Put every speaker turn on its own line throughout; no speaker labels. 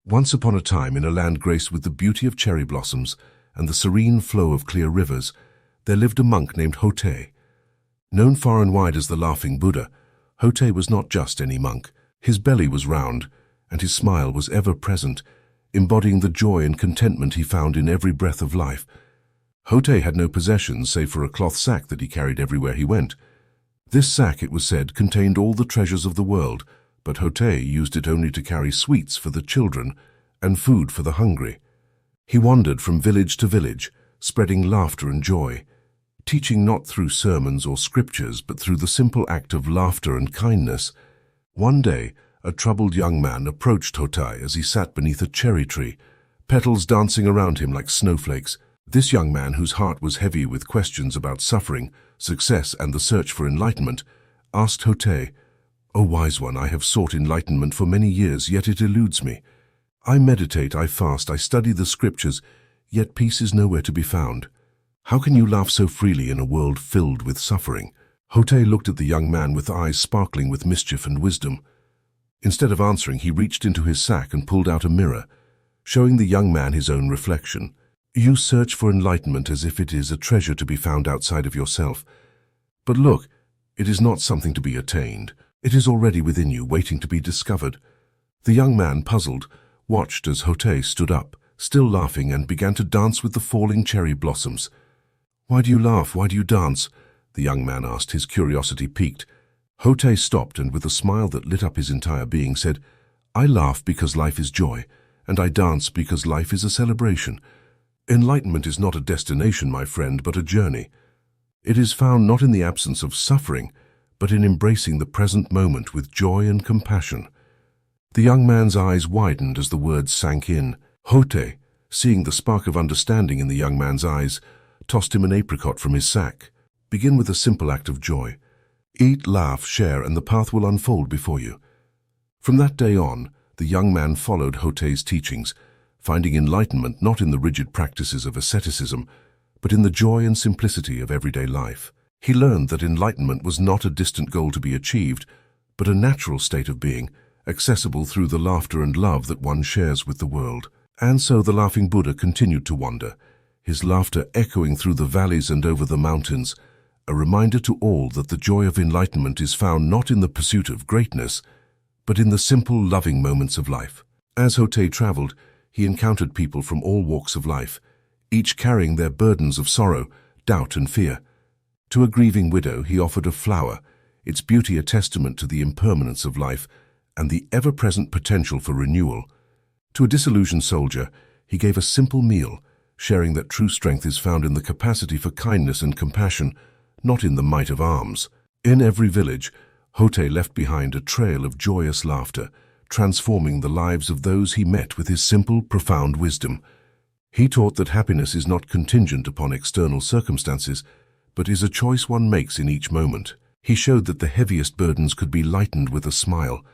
Once upon a time, in a land graced with the beauty of cherry blossoms and the serene flow of clear rivers, there lived a monk named Hotei. Known far and wide as the Laughing Buddha, Hotei was not just any monk. His belly was round, and his smile was ever present, embodying the joy and contentment he found in every breath of life. Hotei had no possessions save for a cloth sack that he carried everywhere he went. This sack, it was said, contained all the treasures of the world, but Hotei used it only to carry sweets for the children and food for the hungry. He wandered from village to village, spreading laughter and joy, teaching not through sermons or scriptures, but through the simple act of laughter and kindness. One day, a troubled young man approached Hotei as he sat beneath a cherry tree, petals dancing around him like snowflakes. This young man, whose heart was heavy with questions about suffering, success, and the search for enlightenment, asked Hotei, "O wise one, I have sought enlightenment for many years, yet it eludes me. I meditate, I fast, I study the scriptures, yet peace is nowhere to be found. How can you laugh so freely in a world filled with suffering?" Hotei looked at the young man with eyes sparkling with mischief and wisdom. Instead of answering, he reached into his sack and pulled out a mirror, showing the young man his own reflection. "You search for enlightenment as if it is a treasure to be found outside of yourself. But look, it is not something to be attained. It is already within you, waiting to be discovered." The young man, puzzled, watched as Hotei stood up, still laughing, and began to dance with the falling cherry blossoms. "Why do you laugh? Why do you dance?" the young man asked, his curiosity piqued. Hotei stopped and, with a smile that lit up his entire being, said, "I laugh because life is joy, and I dance because life is a celebration. Enlightenment is not a destination, my friend, but a journey. It is found not in the absence of suffering, but in embracing the present moment with joy and compassion." The young man's eyes widened as the words sank in. Hotei, seeing the spark of understanding in the young man's eyes, tossed him an apricot from his sack. "Begin with a simple act of joy. Eat, laugh, share, and the path will unfold before you." From that day on, the young man followed Hotei's teachings, finding enlightenment not in the rigid practices of asceticism, but in the joy and simplicity of everyday life. He learned that enlightenment was not a distant goal to be achieved, but a natural state of being, accessible through the laughter and love that one shares with the world. And so the Laughing Buddha continued to wander, his laughter echoing through the valleys and over the mountains, a reminder to all that the joy of enlightenment is found not in the pursuit of greatness, but in the simple, loving moments of life. As Hotei traveled, he encountered people from all walks of life, each carrying their burdens of sorrow, doubt, and fear. To a grieving widow, he offered a flower, its beauty a testament to the impermanence of life and the ever-present potential for renewal. To a disillusioned soldier, he gave a simple meal, sharing that true strength is found in the capacity for kindness and compassion, not in the might of arms. In every village, Hotei left behind a trail of joyous laughter, transforming the lives of those he met with his simple, profound wisdom. He taught that happiness is not contingent upon external circumstances, but is a choice one makes in each moment. He showed that the heaviest burdens could be lightened with a smile,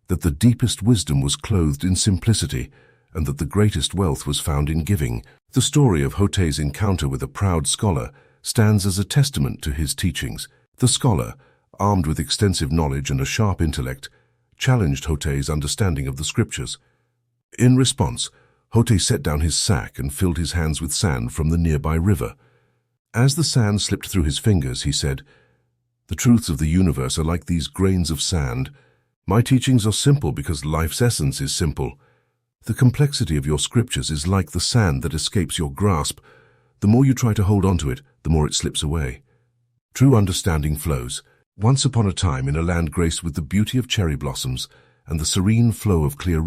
that the deepest wisdom was clothed in simplicity, and that the greatest wealth was found in giving. The story of Hotei's encounter with a proud scholar stands as a testament to his teachings. The scholar, armed with extensive knowledge and a sharp intellect, challenged Hotei's understanding of the scriptures. In response, Hotei set down his sack and filled his hands with sand from the nearby river. As the sand slipped through his fingers, he said, "The truths of the universe are like these grains of sand. My teachings are simple because life's essence is simple. The complexity of your scriptures is like the sand that escapes your grasp. The more you try to hold onto it, the more it slips away. True understanding flows. Once upon a time, in a land graced with the beauty of cherry blossoms and the serene flow of clear